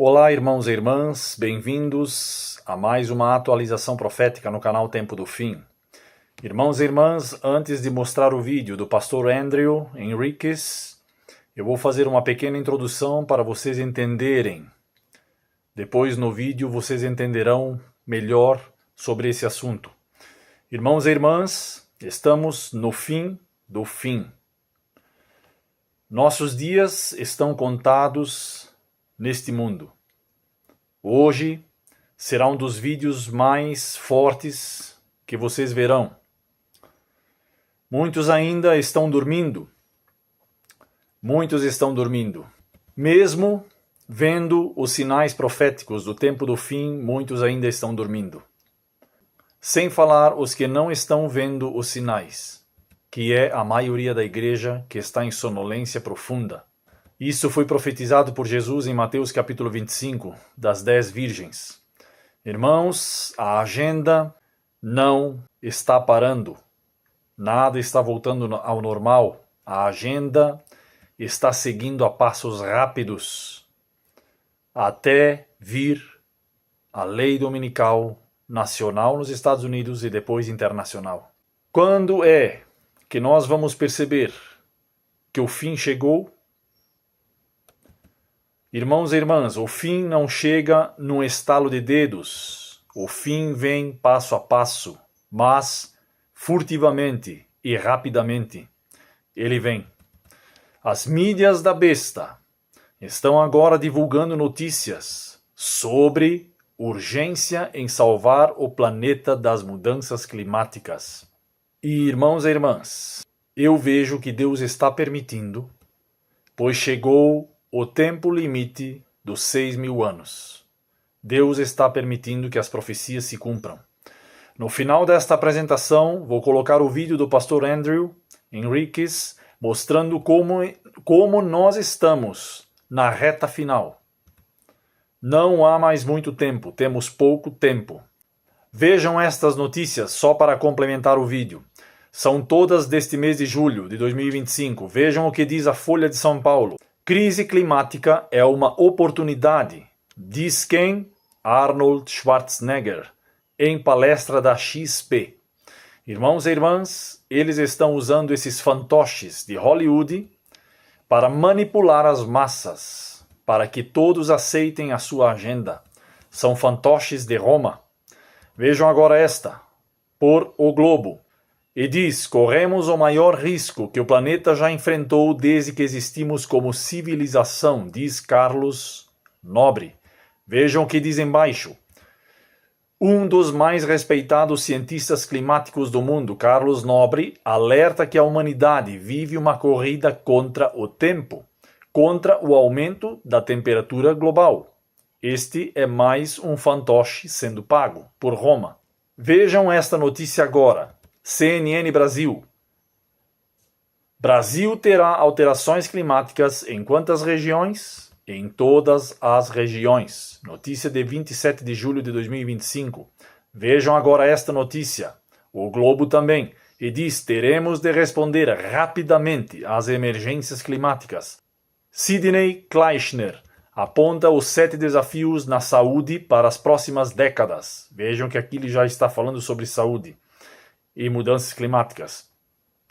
Olá, irmãos e irmãs, bem-vindos a mais uma atualização profética no canal Tempo do Fim. Irmãos e irmãs, antes de mostrar o vídeo do pastor Andrew Henriques, eu vou fazer uma pequena introdução para vocês entenderem. Depois no vídeo vocês entenderão melhor sobre esse assunto. Irmãos e irmãs, estamos no fim do fim. Nossos dias estão contados neste mundo. Hoje será um dos vídeos mais fortes que vocês verão. Muitos ainda estão dormindo. Muitos estão dormindo. Mesmo vendo os sinais proféticos do tempo do fim, muitos ainda estão dormindo. Sem falar os que não estão vendo os sinais, que é a maioria da igreja que está em sonolência profunda. Isso foi profetizado por Jesus em Mateus capítulo 25, das 10 virgens. Irmãos, a agenda não está parando. Nada está voltando ao normal. A agenda está seguindo a passos rápidos até vir a lei dominical nacional nos Estados Unidos e depois internacional. Quando é que nós vamos perceber que o fim chegou? Irmãos e irmãs, o fim não chega num estalo de dedos. O fim vem passo a passo, mas furtivamente e rapidamente ele vem. As mídias da besta estão agora divulgando notícias sobre urgência em salvar o planeta das mudanças climáticas. E irmãos e irmãs, eu vejo que Deus está permitindo, pois chegou o tempo limite dos 6.000 anos. Deus está permitindo que as profecias se cumpram. No final desta apresentação, vou colocar o vídeo do pastor Andrew Henriques mostrando como nós estamos na reta final. Não há mais muito tempo, temos pouco tempo. Vejam estas notícias só para complementar o vídeo. São todas deste mês de julho de 2025. Vejam o que diz a Folha de São Paulo. Crise climática é uma oportunidade, diz quem? Arnold Schwarzenegger, em palestra da XP. Irmãos e irmãs, eles estão usando esses fantoches de Hollywood para manipular as massas, para que todos aceitem a sua agenda. São fantoches de Roma. Vejam agora esta, por O Globo. E diz, corremos o maior risco que o planeta já enfrentou desde que existimos como civilização, diz Carlos Nobre. Vejam o que diz embaixo. Um dos mais respeitados cientistas climáticos do mundo, Carlos Nobre, alerta que a humanidade vive uma corrida contra o tempo, contra o aumento da temperatura global. Este é mais um fantoche sendo pago por Roma. Vejam esta notícia agora. CNN Brasil. Brasil terá alterações climáticas em quantas regiões? Em todas as regiões. Notícia de 27 de julho de 2025. Vejam agora esta notícia. O Globo também. E diz, teremos de responder rapidamente às emergências climáticas. Sidney Kleichner aponta os 7 desafios na saúde para as próximas décadas. Vejam que aqui ele já está falando sobre saúde e mudanças climáticas.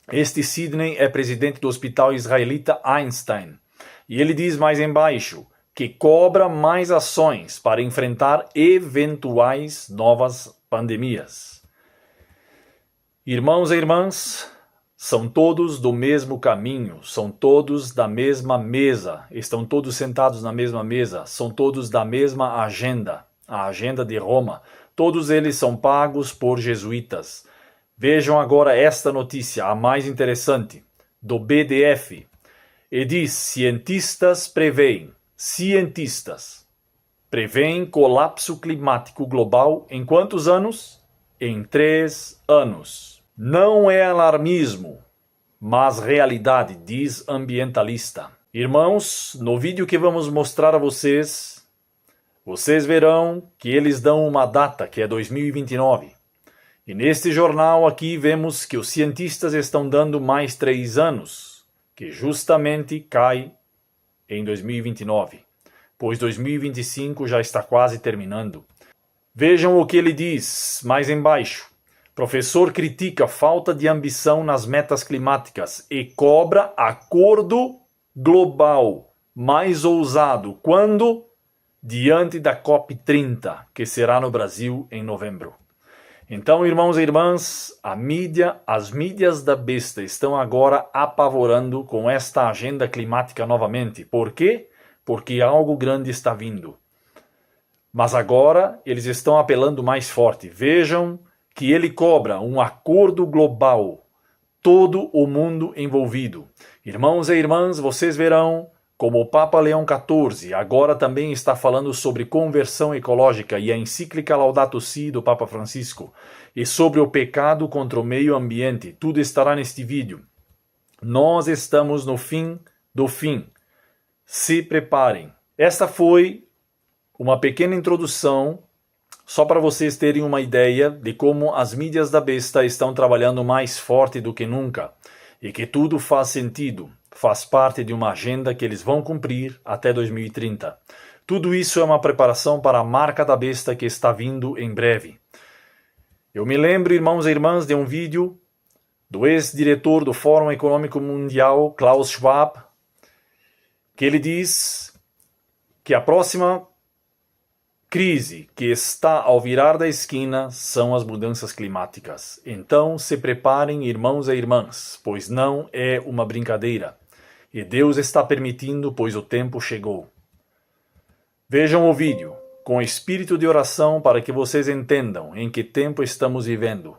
Este Sidney é presidente do hospital israelita Einstein. E ele diz mais embaixo que cobra mais ações para enfrentar eventuais novas pandemias. Irmãos e irmãs, são todos do mesmo caminho, são todos da mesma mesa, estão todos sentados na mesma mesa, são todos da mesma agenda, a agenda de Roma. Todos eles são pagos por jesuítas. Vejam agora esta notícia, a mais interessante, do BDF. E diz, cientistas preveem colapso climático global em quantos anos? Em 3 anos. Não é alarmismo, mas realidade, diz ambientalista. Irmãos, no vídeo que vamos mostrar a vocês verão que eles dão uma data, que é 2029. E neste jornal aqui vemos que os cientistas estão dando mais 3 anos, que justamente cai em 2029. pois 2025 já está quase terminando. Vejam o que ele diz mais embaixo. Professor critica falta de ambição nas metas climáticas e cobra acordo global mais ousado. Quando? Diante da COP30, que será no Brasil em novembro. Então, irmãos e irmãs, as mídias da besta estão agora apavorando com esta agenda climática novamente. Por quê? Porque algo grande está vindo. Mas agora eles estão apelando mais forte. Vejam que ele cobra um acordo global, todo o mundo envolvido. Irmãos e irmãs, vocês verão como o Papa Leão XIV agora também está falando sobre conversão ecológica e a encíclica Laudato Si do Papa Francisco, e sobre o pecado contra o meio ambiente. Tudo estará neste vídeo. Nós estamos no fim do fim. Se preparem. Esta foi uma pequena introdução, só para vocês terem uma ideia de como as mídias da besta estão trabalhando mais forte do que nunca, e que tudo faz sentido, faz parte de uma agenda que eles vão cumprir até 2030. Tudo isso é uma preparação para a marca da besta que está vindo em breve. Eu me lembro, irmãos e irmãs, de um vídeo do ex-diretor do Fórum Econômico Mundial, Klaus Schwab, que ele diz que a próxima crise que está ao virar da esquina são as mudanças climáticas. Então se preparem, irmãos e irmãs, pois não é uma brincadeira. E Deus está permitindo, pois o tempo chegou. Vejam o vídeo, com espírito de oração para que vocês entendam em que tempo estamos vivendo.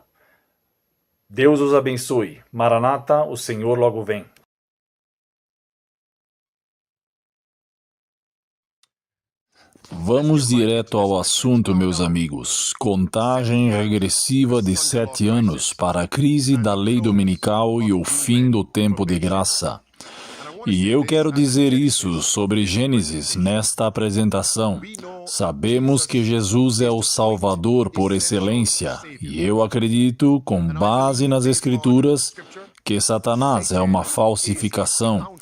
Deus os abençoe. Maranata, o Senhor logo vem. Vamos direto ao assunto, meus amigos. Contagem regressiva de 7 anos para a crise da lei dominical e o fim do tempo de graça. E eu quero dizer isso sobre Gênesis nesta apresentação. Sabemos que Jesus é o Salvador por excelência, e eu acredito, com base nas Escrituras, que Satanás é uma falsificação.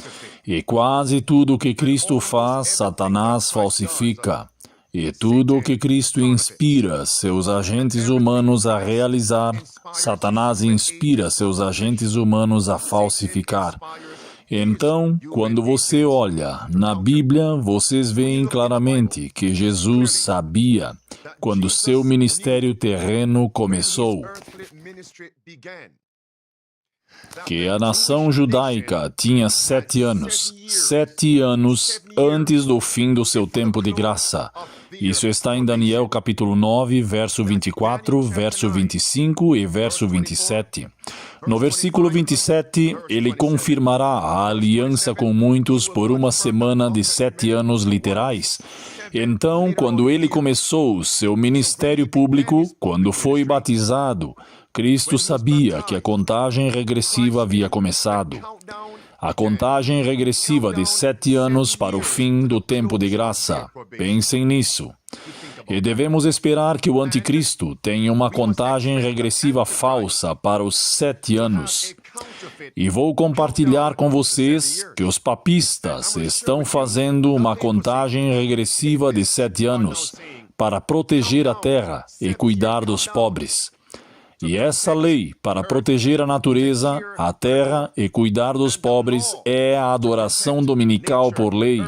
E quase tudo o que Cristo faz, Satanás falsifica. E tudo o que Cristo inspira seus agentes humanos a realizar, Satanás inspira seus agentes humanos a falsificar. Então, quando você olha na Bíblia, vocês veem claramente que Jesus sabia quando seu ministério terreno começou que a nação judaica tinha 7 anos, 7 anos antes do fim do seu tempo de graça. Isso está em Daniel capítulo 9, verso 24, verso 25 e verso 27. No versículo 27, ele confirmará a aliança com muitos por uma semana de 7 anos literais. Então, quando ele começou seu ministério público, quando foi batizado, Cristo sabia que a contagem regressiva havia começado. A contagem regressiva de 7 anos para o fim do tempo de graça. Pensem nisso. E devemos esperar que o anticristo tenha uma contagem regressiva falsa para os 7 anos. E vou compartilhar com vocês que os papistas estão fazendo uma contagem regressiva de 7 anos para proteger a terra e cuidar dos pobres. E essa lei, para proteger a natureza, a terra e cuidar dos pobres, é a adoração dominical por lei.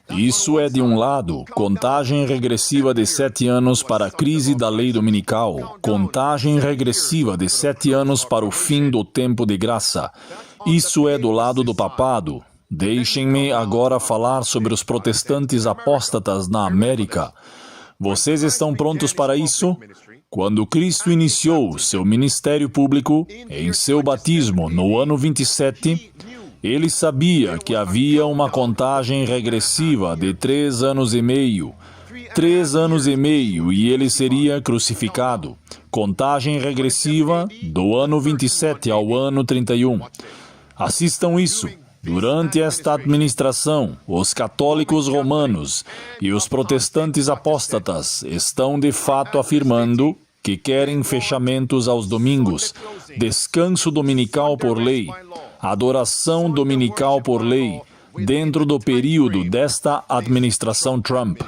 Isso é, de um lado, contagem regressiva de 7 anos para a crise da lei dominical, contagem regressiva de 7 anos para o fim do tempo de graça. Isso é do lado do papado. Deixem-me agora falar sobre os protestantes apóstatas na América. Vocês estão prontos para isso? Quando Cristo iniciou seu ministério público, em seu batismo no ano 27, ele sabia que havia uma contagem regressiva de 3 anos e meio. 3 anos e meio e ele seria crucificado. Contagem regressiva do ano 27 ao ano 31. Assistam isso. Durante esta administração, os católicos romanos e os protestantes apóstatas estão de fato afirmando que querem fechamentos aos domingos, descanso dominical por lei. Adoração dominical por lei, dentro do período desta administração Trump.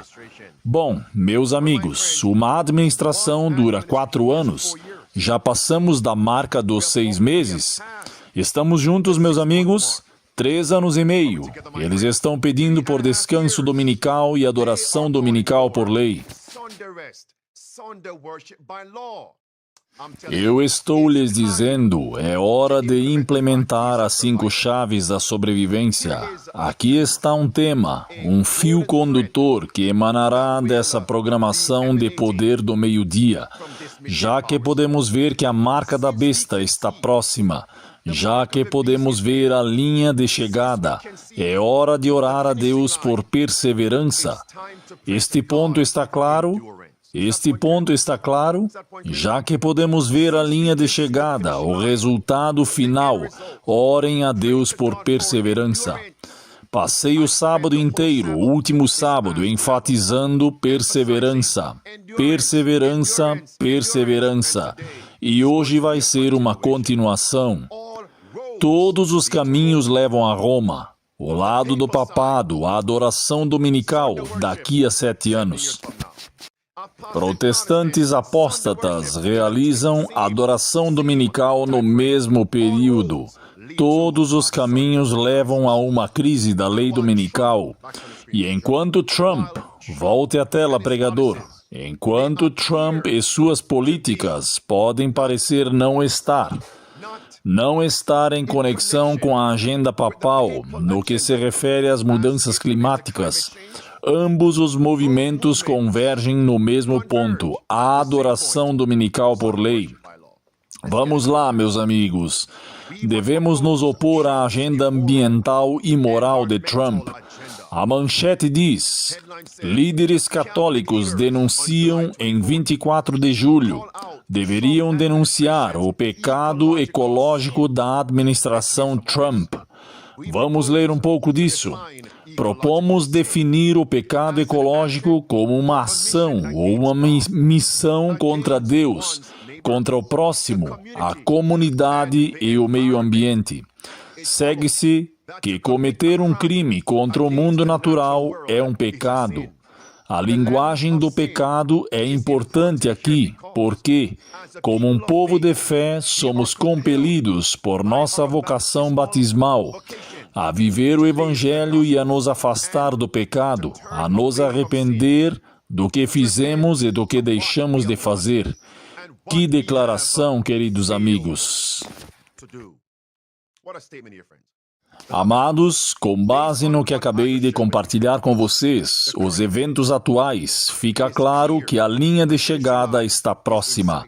Bom, meus amigos, uma administração dura 4 anos. Já passamos da marca dos 6 meses. Estamos juntos, meus amigos? 3 anos e meio. Eles estão pedindo por descanso dominical e adoração dominical por lei. Eu estou lhes dizendo, é hora de implementar as 5 chaves da sobrevivência. Aqui está um tema, um fio condutor que emanará dessa programação de poder do meio-dia, já que podemos ver que a marca da besta está próxima, já que podemos ver a linha de chegada. É hora de orar a Deus por perseverança. Este ponto está claro? Já que podemos ver a linha de chegada, o resultado final, orem a Deus por perseverança. Passei o sábado inteiro, o último sábado, enfatizando perseverança. Perseverança, perseverança. E hoje vai ser uma continuação. Todos os caminhos levam a Roma. O lado do papado, a adoração dominical, daqui a 7 anos. Protestantes apóstatas realizam adoração dominical no mesmo período. Todos os caminhos levam a uma crise da lei dominical. E enquanto Trump, volte à tela, pregador, enquanto Trump e suas políticas podem parecer não estar em conexão com a agenda papal no que se refere às mudanças climáticas, ambos os movimentos convergem no mesmo ponto, a adoração dominical por lei. Vamos lá, meus amigos. Devemos nos opor à agenda ambiental e moral de Trump. A manchete diz: líderes católicos denunciam em 24 de julho. Deveriam denunciar o pecado ecológico da administração Trump. Vamos ler um pouco disso. Propomos definir o pecado ecológico como uma ação ou uma missão contra Deus, contra o próximo, a comunidade e o meio ambiente. Segue-se que cometer um crime contra o mundo natural é um pecado. A linguagem do pecado é importante aqui, porque, como um povo de fé, somos compelidos por nossa vocação batismal a viver o Evangelho e a nos afastar do pecado, a nos arrepender do que fizemos e do que deixamos de fazer. Que declaração, queridos amigos! Amados, com base no que acabei de compartilhar com vocês, os eventos atuais, fica claro que a linha de chegada está próxima.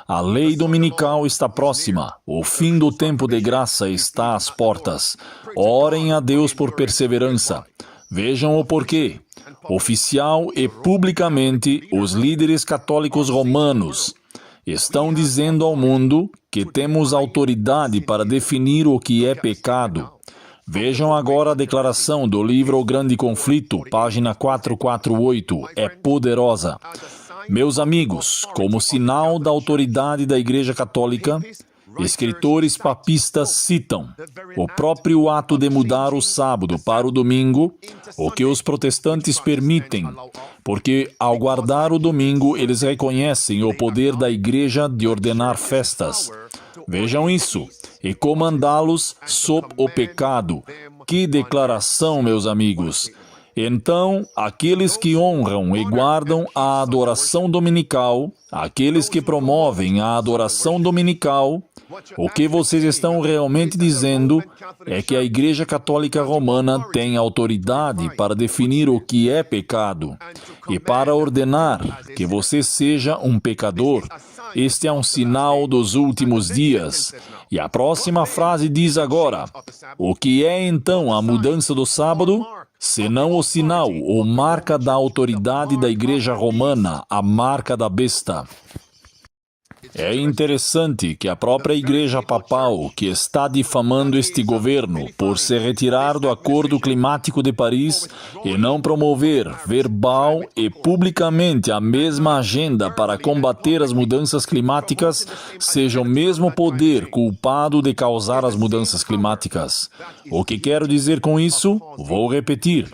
A lei dominical está próxima. O fim do tempo de graça está às portas. Orem a Deus por perseverança. Vejam o porquê. Oficial e publicamente, os líderes católicos romanos estão dizendo ao mundo que temos autoridade para definir o que é pecado. Vejam agora a declaração do livro O Grande Conflito, página 448. É poderosa. Meus amigos, como sinal da autoridade da Igreja Católica, escritores papistas citam o próprio ato de mudar o sábado para o domingo, o que os protestantes permitem, porque ao guardar o domingo eles reconhecem o poder da Igreja de ordenar festas. Vejam isso, e comandá-los sob o pecado. Que declaração, meus amigos! Então, aqueles que honram e guardam a adoração dominical, aqueles que promovem a adoração dominical, o que vocês estão realmente dizendo é que a Igreja Católica Romana tem autoridade para definir o que é pecado e para ordenar que você seja um pecador. Este é um sinal dos últimos dias. E a próxima frase diz agora: o que é então a mudança do sábado? Senão o sinal ou marca da autoridade da Igreja Romana, a marca da besta. É interessante que a própria Igreja Papal, que está difamando este governo por se retirar do Acordo Climático de Paris e não promover verbal e publicamente a mesma agenda para combater as mudanças climáticas, seja o mesmo poder culpado de causar as mudanças climáticas. O que quero dizer com isso? Vou repetir.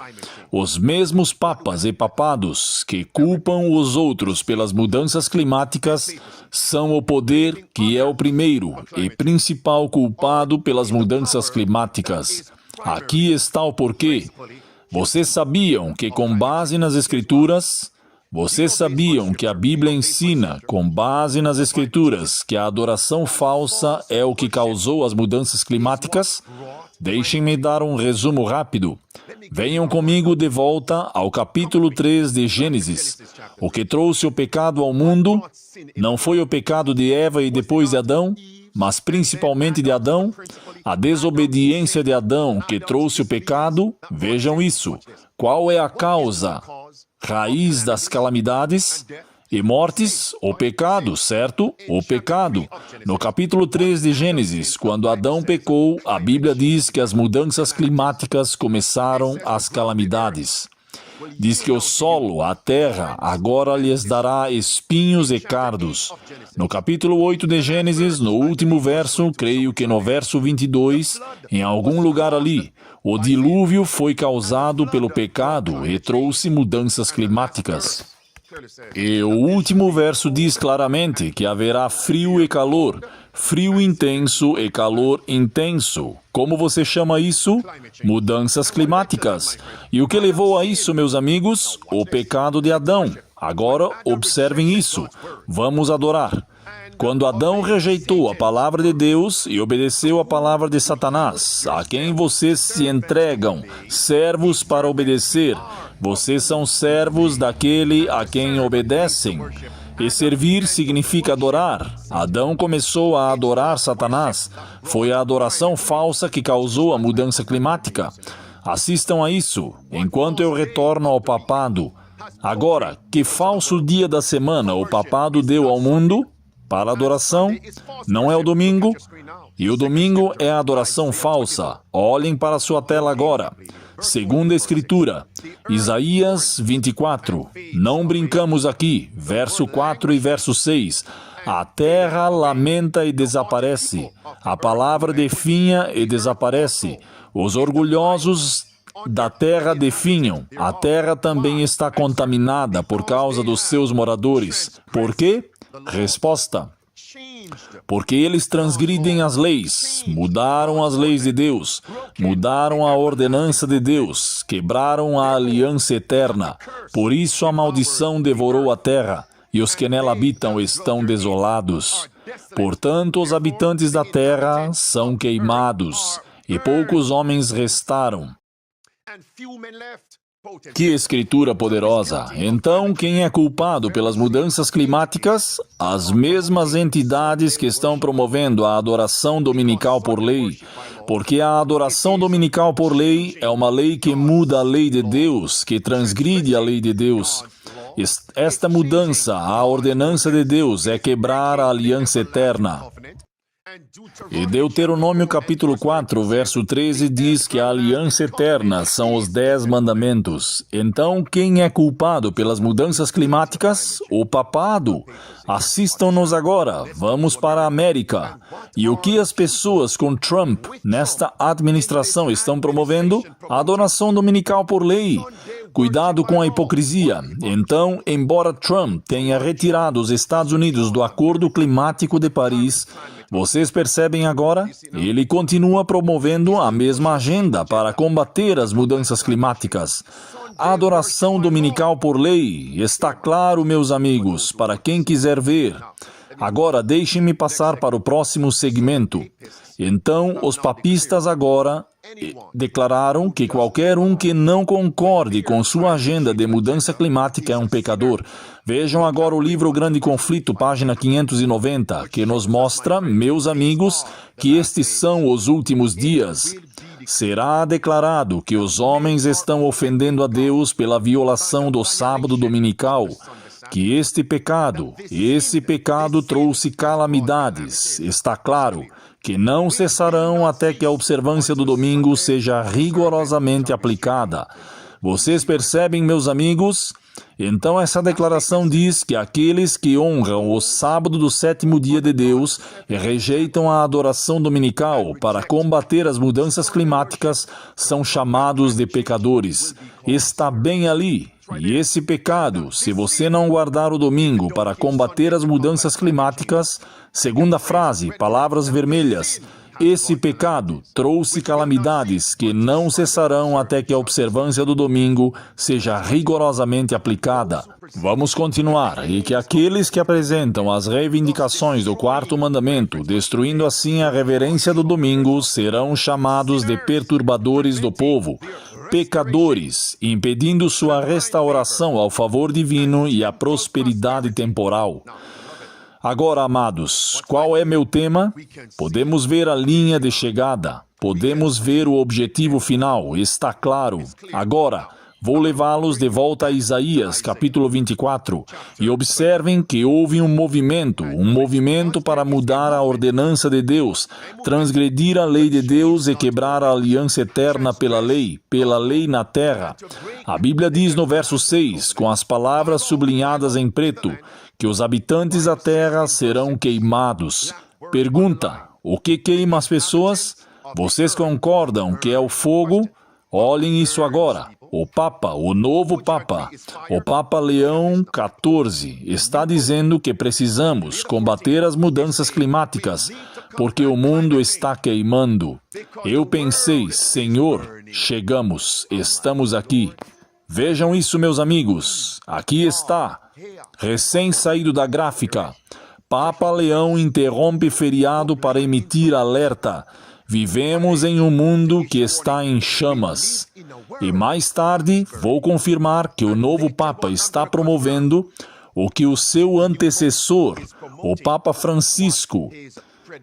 Os mesmos papas e papados que culpam os outros pelas mudanças climáticas são o poder que é o primeiro e principal culpado pelas mudanças climáticas. Aqui está o porquê. Vocês sabiam que, com base nas Escrituras, vocês sabiam que a Bíblia ensina, com base nas Escrituras, que a adoração falsa é o que causou as mudanças climáticas? Deixem-me dar um resumo rápido. Venham comigo de volta ao capítulo 3 de Gênesis. O que trouxe o pecado ao mundo não foi o pecado de Eva e depois de Adão, mas principalmente de Adão. A desobediência de Adão que trouxe o pecado. Vejam isso. Qual é a causa? Raiz das calamidades e mortes, o pecado, certo? O pecado. No capítulo 3 de Gênesis, quando Adão pecou, a Bíblia diz que as mudanças climáticas começaram as calamidades. Diz que o solo, a terra, agora lhes dará espinhos e cardos. No capítulo 8 de Gênesis, no último verso, creio que no verso 22, em algum lugar ali, o dilúvio foi causado pelo pecado e trouxe mudanças climáticas. E o último verso diz claramente que haverá frio e calor, frio intenso e calor intenso. Como você chama isso? Mudanças climáticas. E o que levou a isso, meus amigos? O pecado de Adão. Agora, observem isso. Vamos adorar. Quando Adão rejeitou a palavra de Deus e obedeceu a palavra de Satanás, a quem vocês se entregam, servos para obedecer, vocês são servos daquele a quem obedecem. E servir significa adorar. Adão começou a adorar Satanás. Foi a adoração falsa que causou a mudança climática. Assistam a isso, enquanto eu retorno ao papado. Agora, que falso dia da semana o papado deu ao mundo? Para a adoração? Não é o domingo? E o domingo é a adoração falsa. Olhem para a sua tela agora. Segunda Escritura, Isaías 24. Não brincamos aqui. Verso 4 e verso 6. A terra lamenta e desaparece. A palavra definha e desaparece. Os orgulhosos da terra definham. A terra também está contaminada por causa dos seus moradores. Por quê? Resposta: porque eles transgridem as leis, mudaram as leis de Deus, mudaram a ordenança de Deus, quebraram a aliança eterna. Por isso a maldição devorou a terra, e os que nela habitam estão desolados. Portanto, os habitantes da terra são queimados, e poucos homens restaram. Que escritura poderosa! Então, quem é culpado pelas mudanças climáticas? As mesmas entidades que estão promovendo a adoração dominical por lei. Porque a adoração dominical por lei é uma lei que muda a lei de Deus, que transgride a lei de Deus. Esta mudança à ordenança de Deus é quebrar a aliança eterna. E Deuteronômio capítulo 4, verso 13 diz que a aliança eterna são os 10 mandamentos. Então, quem é culpado pelas mudanças climáticas? O papado. Assistam-nos agora. Vamos para a América. E o que as pessoas com Trump nesta administração estão promovendo? A adoração dominical por lei. Cuidado com a hipocrisia. Então, embora Trump tenha retirado os Estados Unidos do Acordo Climático de Paris, vocês percebem agora? Ele continua promovendo a mesma agenda para combater as mudanças climáticas. A adoração dominical por lei está claro, meus amigos, para quem quiser ver. Agora, deixem-me passar para o próximo segmento. Então, os papistas agora declararam que qualquer um que não concorde com sua agenda de mudança climática é um pecador. Vejam agora o livro Grande Conflito, página 590, que nos mostra, meus amigos, que estes são os últimos dias. Será declarado que os homens estão ofendendo a Deus pela violação do sábado dominical. que esse pecado trouxe calamidades. Está claro que não cessarão até que a observância do domingo seja rigorosamente aplicada. Vocês percebem, meus amigos? Então essa declaração diz que aqueles que honram o sábado do sétimo dia de Deus e rejeitam a adoração dominical para combater as mudanças climáticas são chamados de pecadores. Está bem ali. E esse pecado, se você não guardar o domingo para combater as mudanças climáticas, segunda frase, palavras vermelhas, esse pecado trouxe calamidades que não cessarão até que a observância do domingo seja rigorosamente aplicada. Vamos continuar. E que aqueles que apresentam as reivindicações do quarto mandamento, destruindo assim a reverência do domingo, serão chamados de perturbadores do povo, pecadores, impedindo sua restauração ao favor divino e à prosperidade temporal. Agora, amados, qual é meu tema? Podemos ver a linha de chegada, podemos ver o objetivo final, está claro. Agora, vou levá-los de volta a Isaías, capítulo 24, e observem que houve um movimento para mudar a ordenança de Deus, transgredir a lei de Deus e quebrar a aliança eterna pela lei na terra. A Bíblia diz no verso 6, com as palavras sublinhadas em preto, que os habitantes da terra serão queimados. Pergunta, o que queima as pessoas? Vocês concordam que é o fogo? Olhem isso agora. O novo Papa, o Papa Leão XIV, está dizendo que precisamos combater as mudanças climáticas, porque o mundo está queimando. Eu pensei, Senhor, chegamos, estamos aqui. Vejam isso, meus amigos. Aqui está. Recém-saído da gráfica. Papa Leão interrompe feriado para emitir alerta. Vivemos em um mundo que está em chamas. E mais tarde, vou confirmar que o novo Papa está promovendo o que o seu antecessor, o Papa Francisco,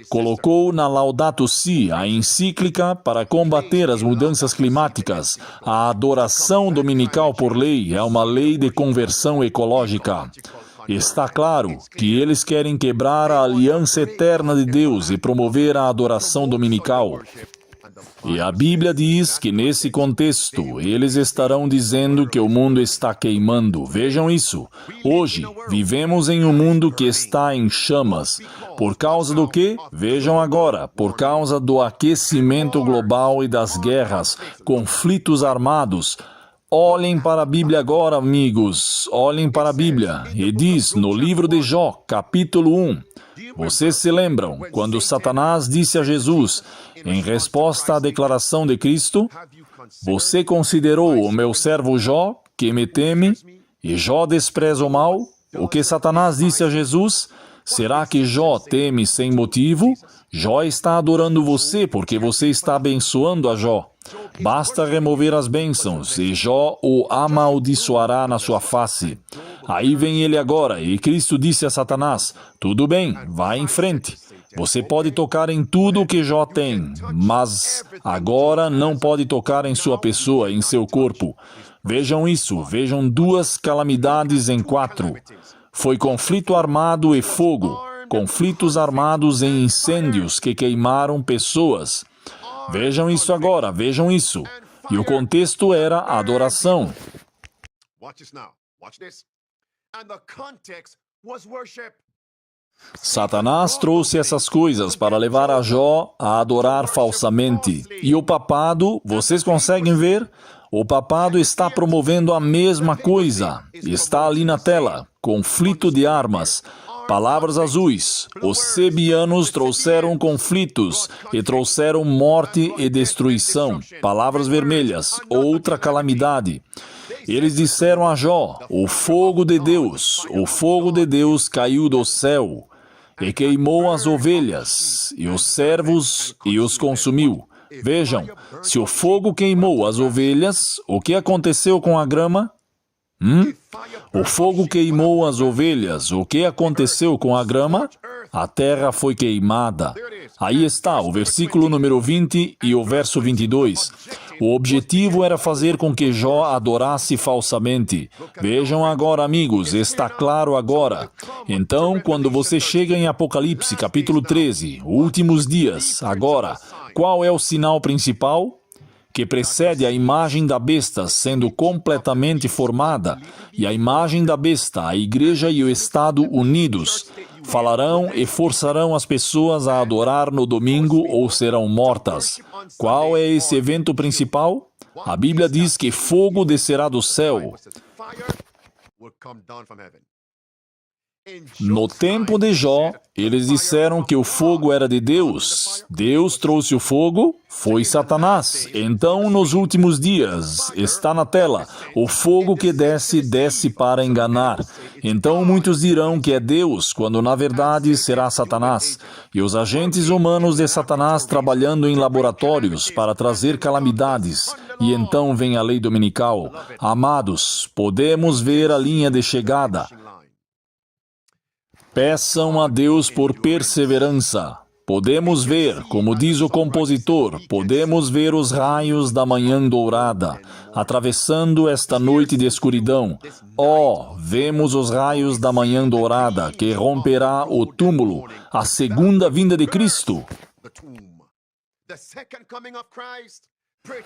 colocou na Laudato Si, a encíclica para combater as mudanças climáticas. A adoração dominical por lei é uma lei de conversão ecológica. Está claro que eles querem quebrar a aliança eterna de Deus e promover a adoração dominical. E a Bíblia diz que nesse contexto, eles estarão dizendo que o mundo está queimando. Vejam isso. Hoje, vivemos em um mundo que está em chamas. Por causa do quê? Vejam agora. Por causa do aquecimento global e das guerras, conflitos armados. Olhem para a Bíblia agora, amigos. Olhem para a Bíblia. E diz no livro de Jó, capítulo 1. Vocês se lembram quando Satanás disse a Jesus, em resposta à declaração de Cristo, você considerou o meu servo Jó, que me teme, e Jó despreza o mal? O que Satanás disse a Jesus? Será que Jó teme sem motivo? Jó está adorando você porque você está abençoando a Jó. Basta remover as bênçãos e Jó o amaldiçoará na sua face. Aí vem ele agora e Cristo disse a Satanás, tudo bem, vá em frente. Você pode tocar em tudo o que Jó tem, mas agora não pode tocar em sua pessoa, em seu corpo. Vejam isso, vejam duas calamidades em 4. Foi conflito armado e fogo, conflitos armados e incêndios que queimaram pessoas. Vejam isso agora, vejam isso. E o contexto era adoração. Satanás trouxe essas coisas para levar a Jó a adorar falsamente. E o papado, vocês conseguem ver? O papado está promovendo a mesma coisa. Está ali na tela. Conflito de armas. Palavras azuis. Os sebianos trouxeram conflitos e trouxeram morte e destruição. Palavras vermelhas. Outra calamidade. Eles disseram a Jó, o fogo de Deus caiu do céu e queimou as ovelhas e os servos e os consumiu. Vejam, se o fogo queimou as ovelhas, o que aconteceu com a grama? O fogo queimou as ovelhas, o que aconteceu com a grama? A terra foi queimada. Aí está o versículo número 20 e o verso 22. O objetivo era fazer com que Jó adorasse falsamente. Vejam agora, amigos, está claro agora. Então, quando você chega em Apocalipse, capítulo 13, últimos dias, agora, qual é o sinal principal? Que precede a imagem da besta sendo completamente formada, e a imagem da besta, a igreja e o Estado unidos, falarão e forçarão as pessoas a adorar no domingo ou serão mortas. Qual é esse evento principal? A Bíblia diz que fogo descerá do céu. No tempo de Jó, eles disseram que o fogo era de Deus. Deus trouxe o fogo, foi Satanás. Então, nos últimos dias, está na tela, o fogo que desce, desce para enganar. Então, muitos dirão que é Deus, quando na verdade será Satanás. E os agentes humanos de Satanás trabalhando em laboratórios para trazer calamidades. E então vem a lei dominical. Amados, podemos ver a linha de chegada. Peçam a Deus por perseverança. Podemos ver, como diz o compositor, podemos ver os raios da manhã dourada, atravessando esta noite de escuridão. Vemos os raios da manhã dourada, que romperá o túmulo, a segunda vinda de Cristo.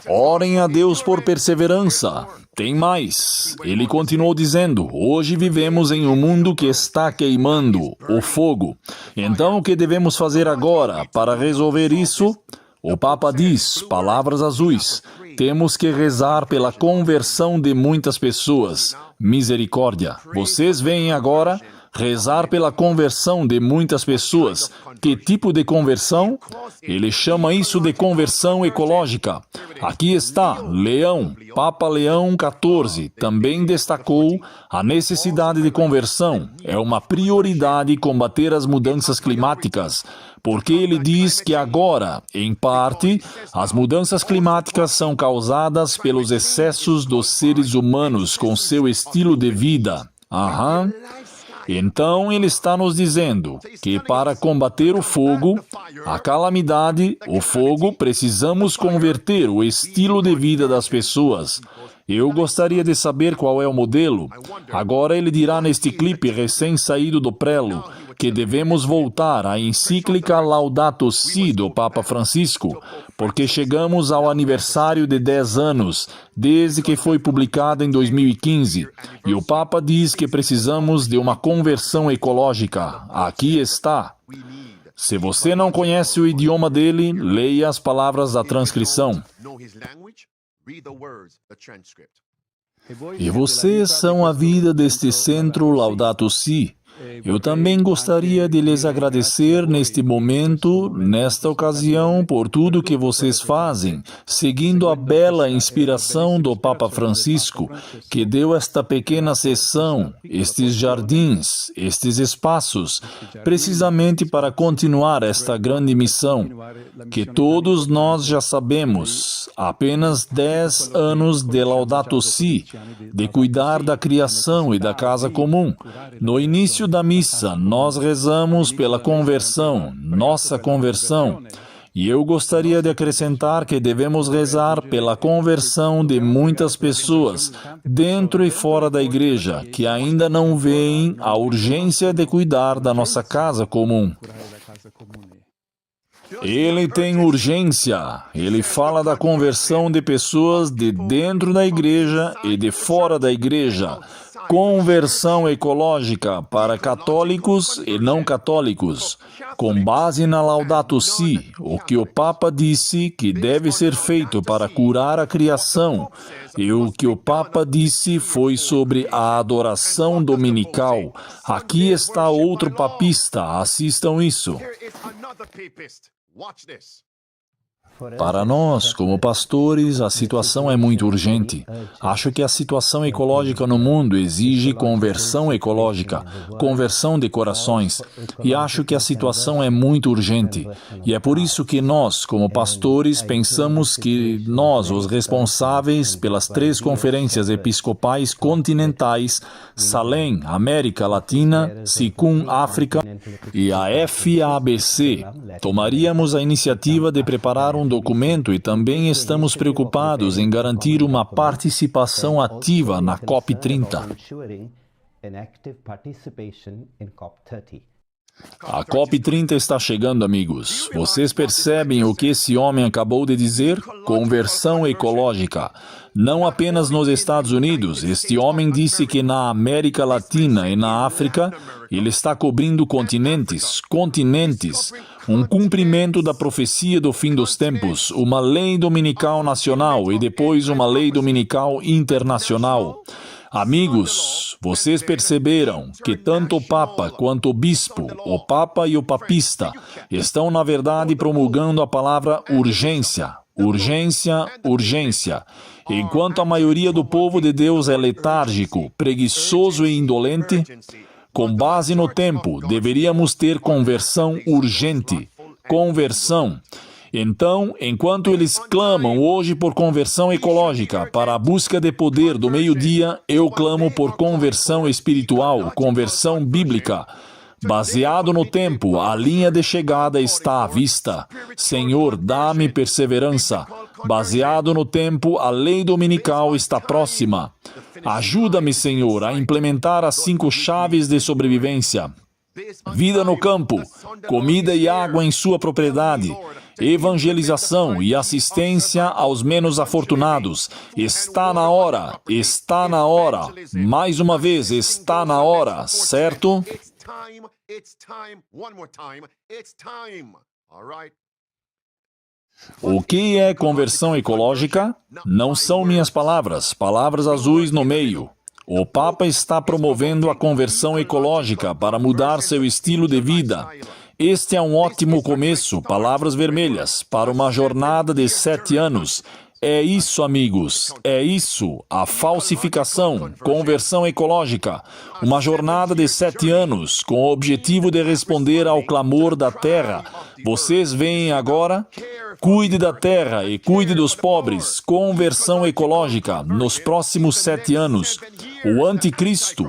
Orem a Deus por perseverança. Tem mais. Ele continuou dizendo, hoje vivemos em um mundo que está queimando, o fogo. Então, o que devemos fazer agora para resolver isso? O Papa diz, palavras azuis, temos que rezar pela conversão de muitas pessoas. Misericórdia. Vocês veem agora? Rezar pela conversão de muitas pessoas. Que tipo de conversão? Ele chama isso de conversão ecológica. Aqui está, Leão, Papa Leão XIV, também destacou a necessidade de conversão. É uma prioridade combater as mudanças climáticas, porque ele diz que agora, em parte, as mudanças climáticas são causadas pelos excessos dos seres humanos com seu estilo de vida. Então, ele está nos dizendo que para combater o fogo, a calamidade, o fogo, precisamos converter o estilo de vida das pessoas. Eu gostaria de saber qual é o modelo. Agora ele dirá neste clipe recém-saído do prelo que devemos voltar à encíclica Laudato Si do Papa Francisco, porque chegamos ao aniversário de 10 anos, desde que foi publicada em 2015. E o Papa diz que precisamos de uma conversão ecológica. Aqui está. Se você não conhece o idioma dele, leia as palavras da transcrição. E vocês são a vida deste centro Laudato Si. Eu também gostaria de lhes agradecer neste momento, nesta ocasião, por tudo que vocês fazem, seguindo a bela inspiração do Papa Francisco, que deu esta pequena sessão, estes jardins, estes espaços, precisamente para continuar esta grande missão, que todos nós já sabemos, apenas 10 anos de Laudato Si, de cuidar da criação e da casa comum. No início da missa, nós rezamos pela conversão, nossa conversão. E eu gostaria de acrescentar que devemos rezar pela conversão de muitas pessoas, dentro e fora da igreja, que ainda não veem a urgência de cuidar da nossa casa comum. Ele tem urgência. Ele fala da conversão de pessoas de dentro da igreja e de fora da igreja. Conversão ecológica para católicos e não católicos, com base na Laudato Si, o que o Papa disse que deve ser feito para curar a criação, e o que o Papa disse foi sobre a adoração dominical. Aqui está outro papista, assistam isso. Para nós, como pastores, a situação é muito urgente. Acho que a situação ecológica no mundo exige conversão ecológica, conversão de corações. E acho que a situação é muito urgente. E é por isso que nós, como pastores, pensamos que nós, os responsáveis pelas 3 conferências episcopais continentais, Salem, América Latina, SICUM, África, e a FABC, tomaríamos a iniciativa de preparar um um documento e também estamos preocupados em garantir uma participação ativa na COP30. A COP30 está chegando, amigos. Vocês percebem o que esse homem acabou de dizer? Conversão ecológica. Não apenas nos Estados Unidos. Este homem disse que na América Latina e na África, ele está cobrindo continentes. Um cumprimento da profecia do fim dos tempos, uma lei dominical nacional e depois uma lei dominical internacional. Amigos, vocês perceberam que tanto o Papa quanto o Bispo, o Papa e o Papista, estão na verdade promulgando a palavra urgência, urgência, urgência. Enquanto a maioria do povo de Deus é letárgico, preguiçoso e indolente, com base no tempo, deveríamos ter conversão urgente. Conversão. Então, enquanto eles clamam hoje por conversão ecológica para a busca de poder do meio-dia, eu clamo por conversão espiritual, conversão bíblica. Baseado no tempo, a linha de chegada está à vista. Senhor, dá-me perseverança. Baseado no tempo, a lei dominical está próxima. Ajuda-me, Senhor, a implementar as 5 chaves de sobrevivência. Vida no campo, comida e água em sua propriedade, evangelização e assistência aos menos afortunados. Está na hora, mais uma vez, está na hora, certo? O que é conversão ecológica? Não são minhas palavras, palavras azuis no meio. O Papa está promovendo a conversão ecológica para mudar seu estilo de vida. Este é um ótimo começo, palavras vermelhas, para uma jornada de 7 anos. É isso, amigos, é isso, a falsificação, conversão ecológica. Uma jornada de 7 anos, com o objetivo de responder ao clamor da terra. Vocês veem agora? Cuide da terra e cuide dos pobres. Conversão ecológica nos próximos 7 anos. O anticristo.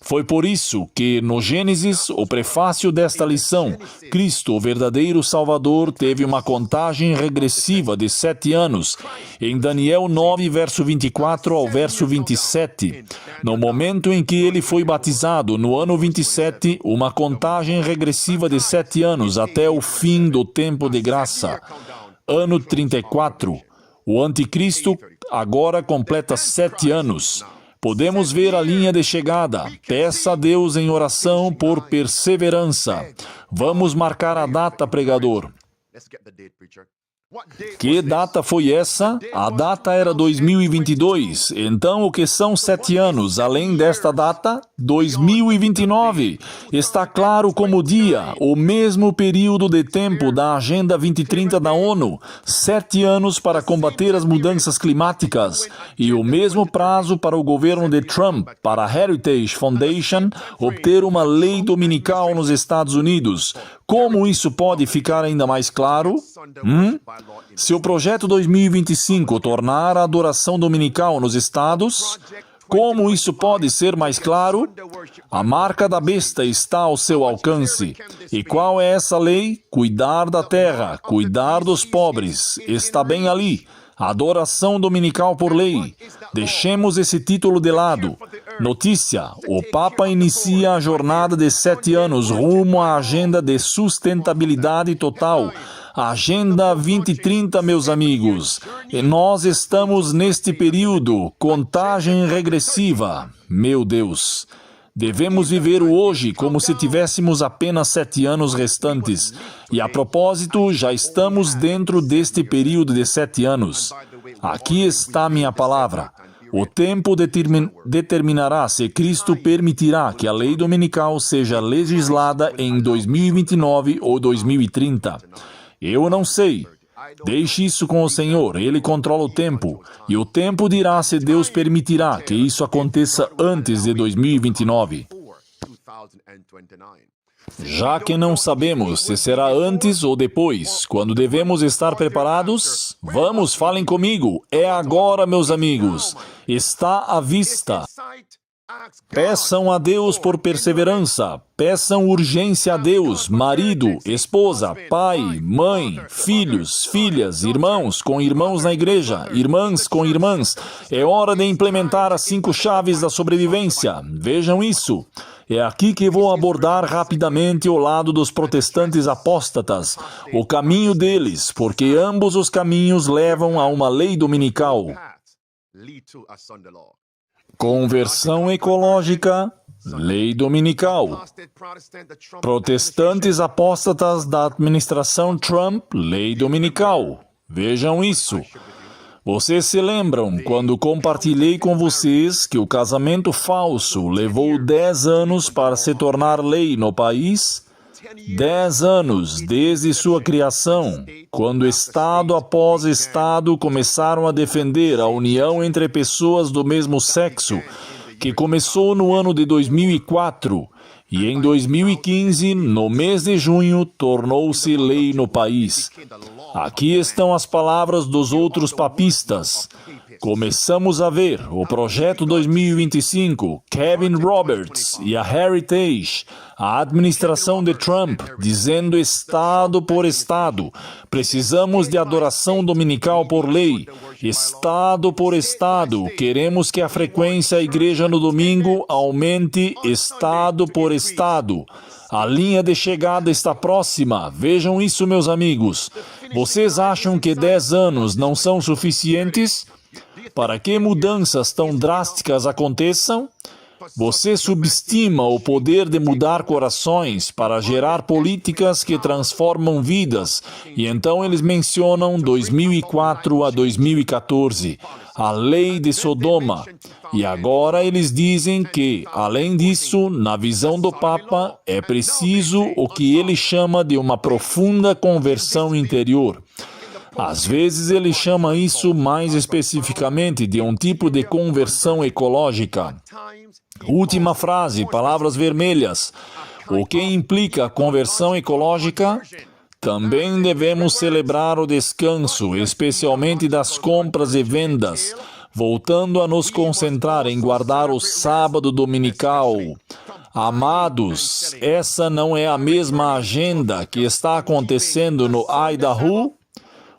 Foi por isso que, no Gênesis, o prefácio desta lição, Cristo, o verdadeiro Salvador, teve uma contagem regressiva de 7 anos. Em Daniel 9, verso 24 ao verso 27. No momento em que ele foi batizado, no ano 27, uma contagem regressiva de 7 anos até o fim do tempo de graça. Ano 34. O anticristo agora completa 7 anos. Podemos ver a linha de chegada. Peça a Deus em oração por perseverança. Vamos marcar a data, pregador. Que data foi essa? A data era 2022. Então, o que são 7 anos? Além desta data, 2029. Está claro como o dia, o mesmo período de tempo da Agenda 2030 da ONU. 7 anos para combater as mudanças climáticas. E o mesmo prazo para o governo de Trump, para a Heritage Foundation, obter uma lei dominical nos Estados Unidos. Como isso pode ficar ainda mais claro? Se o projeto 2025 tornar a adoração dominical nos estados, como isso pode ser mais claro? A marca da besta está ao seu alcance. E qual é essa lei? Cuidar da terra, cuidar dos pobres. Está bem ali. Adoração dominical por lei. Deixemos esse título de lado. Notícia: o Papa inicia a jornada de 7 anos rumo à agenda de sustentabilidade total. Agenda 2030, meus amigos. E nós estamos neste período, contagem regressiva. Meu Deus. Devemos viver o hoje como se tivéssemos apenas 7 anos restantes. E a propósito, já estamos dentro deste período de 7 anos. Aqui está minha palavra. O tempo determinará se Cristo permitirá que a lei dominical seja legislada em 2029 ou 2030. Eu não sei. Deixe isso com o Senhor, Ele controla o tempo. E o tempo dirá se Deus permitirá que isso aconteça antes de 2029. Já que não sabemos se será antes ou depois, quando devemos estar preparados, vamos, falem comigo. É agora, meus amigos. Está à vista. Peçam a Deus por perseverança, peçam urgência a Deus, marido, esposa, pai, mãe, filhos, filhas, irmãos com irmãos na igreja, irmãs com irmãs. É hora de implementar as 5 chaves da sobrevivência. Vejam isso. É aqui que vou abordar rapidamente o lado dos protestantes apóstatas, o caminho deles, porque ambos os caminhos levam a uma lei dominical. Conversão ecológica, lei dominical. Protestantes apóstatas da administração Trump, lei dominical. Vejam isso. Vocês se lembram quando compartilhei com vocês que o casamento falso levou 10 anos para se tornar lei no país? 10 anos desde sua criação, quando Estado após Estado começaram a defender a união entre pessoas do mesmo sexo, que começou no ano de 2004 e em 2015, no mês de junho, tornou-se lei no país. Aqui estão as palavras dos outros papistas. Começamos a ver o Projeto 2025, Kevin Roberts e a Heritage, a administração de Trump, dizendo estado por estado. Precisamos de adoração dominical por lei. Estado por estado. Queremos que a frequência à igreja no domingo aumente estado por estado. A linha de chegada está próxima. Vejam isso, meus amigos. Vocês acham que 10 anos não são suficientes para que mudanças tão drásticas aconteçam? Você subestima o poder de mudar corações para gerar políticas que transformam vidas. E então eles mencionam 2004 a 2014, a lei de Sodoma. E agora eles dizem que, além disso, na visão do Papa, é preciso o que ele chama de uma profunda conversão interior. Às vezes ele chama isso mais especificamente de um tipo de conversão ecológica. Última frase, palavras vermelhas. O que implica conversão ecológica? Também devemos celebrar o descanso, especialmente das compras e vendas, voltando a nos concentrar em guardar o sábado dominical. Amados, essa não é a mesma agenda que está acontecendo no Idaho?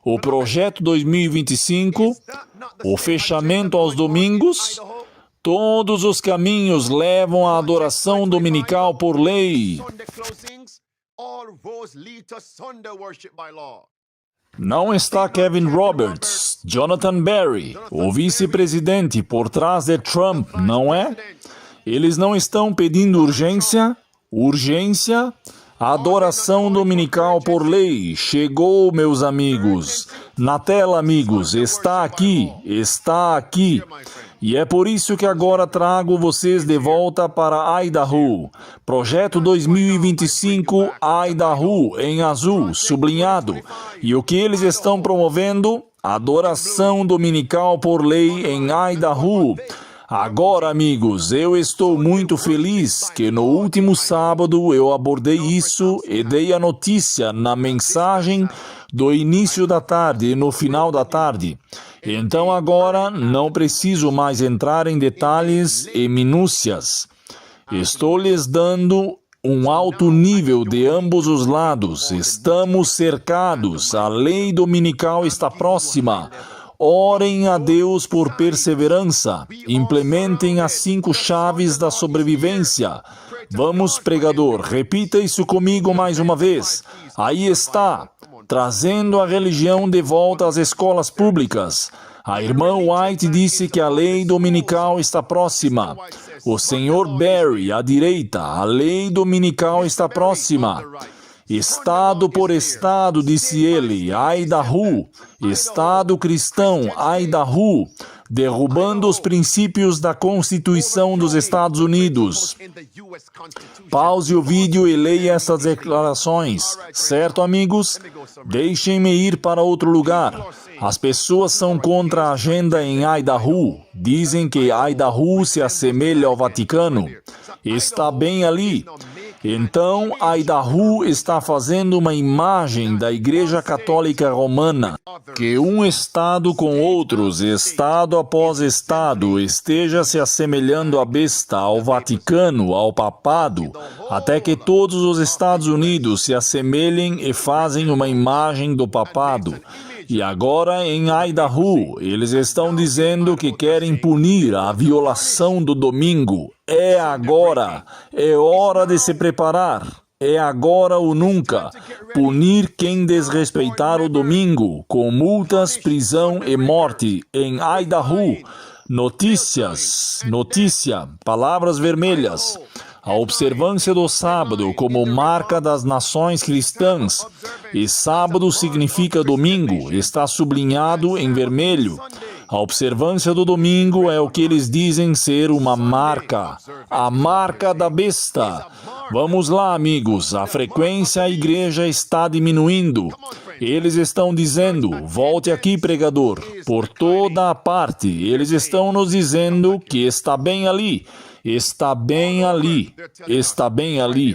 O Projeto 2025, o fechamento aos domingos, todos os caminhos levam à adoração dominical por lei. Não está Kevin Roberts, Jonathan Berry, o vice-presidente por trás de Trump, não é? Eles não estão pedindo urgência? Urgência? Adoração dominical por lei. Chegou, meus amigos. Na tela, amigos, está aqui. Está aqui. E é por isso que agora trago vocês de volta para Idaho. Projeto 2025 Idaho, em azul, sublinhado. E o que eles estão promovendo? Adoração dominical por lei em Idaho. Agora, amigos, eu estou muito feliz que no último sábado eu abordei isso e dei a notícia na mensagem do início da tarde e no final da tarde. Então agora não preciso mais entrar em detalhes e minúcias. Estou lhes dando um alto nível de ambos os lados. Estamos cercados. A lei dominical está próxima. Orem a Deus por perseverança. Implementem as 5 chaves da sobrevivência. Vamos, pregador, repita isso comigo mais uma vez. Aí está, trazendo a religião de volta às escolas públicas. A irmã White disse que a lei dominical está próxima. O senhor Berry, à direita, a lei dominical está próxima. Estado por estado, disse ele, Idaho, Estado cristão, Idaho, derrubando os princípios da Constituição dos Estados Unidos. Pause o vídeo e leia essas declarações, certo, amigos? Deixem-me ir para outro lugar. As pessoas são contra a agenda em Idaho. Dizem que Idaho se assemelha ao Vaticano. Está bem ali. Então, Idaho está fazendo uma imagem da Igreja Católica Romana, que um estado com outros, estado após estado, esteja se assemelhando à besta, ao Vaticano, ao papado, até que todos os Estados Unidos se assemelhem e fazem uma imagem do papado. E agora, em Idaho, eles estão dizendo que querem punir a violação do domingo. É agora. É hora de se preparar. É agora ou nunca. Punir quem desrespeitar o domingo, com multas, prisão e morte. Em Idaho. Notícia, palavras vermelhas. A observância do sábado como marca das nações cristãs, e sábado significa domingo, está sublinhado em vermelho. A observância do domingo é o que eles dizem ser uma marca, a marca da besta. Vamos lá, amigos, a frequência à igreja está diminuindo. Eles estão dizendo, volte aqui, pregador, por toda a parte. Eles estão nos dizendo que está bem ali. Está bem ali. Está bem ali.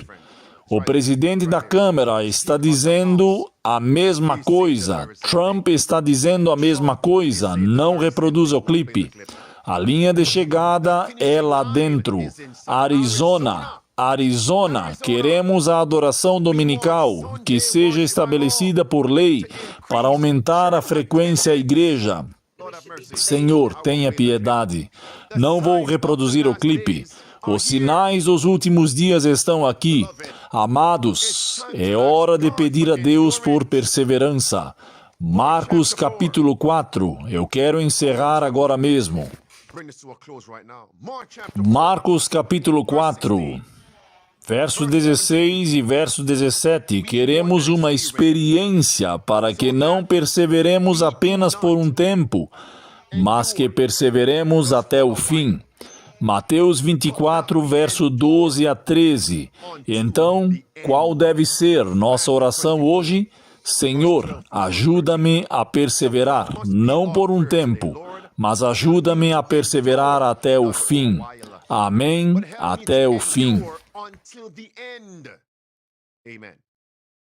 O presidente da Câmara está dizendo a mesma coisa. Trump está dizendo a mesma coisa. Não reproduza o clipe. A linha de chegada é lá dentro. Arizona, queremos a adoração dominical, que seja estabelecida por lei para aumentar a frequência à igreja. Senhor, tenha piedade. Não vou reproduzir o clipe. Os sinais dos últimos dias estão aqui. Amados, é hora de pedir a Deus por perseverança. Marcos capítulo 4. Eu quero encerrar agora mesmo. Marcos capítulo 4. Verso 16 e verso 17. Queremos uma experiência para que não perseveremos apenas por um tempo, mas que perseveremos até o fim. Mateus 24, verso 12 a 13. Então, qual deve ser nossa oração hoje? Senhor, ajuda-me a perseverar, não por um tempo, mas ajuda-me a perseverar até o fim. Amém, até o fim. Until the end. Amen.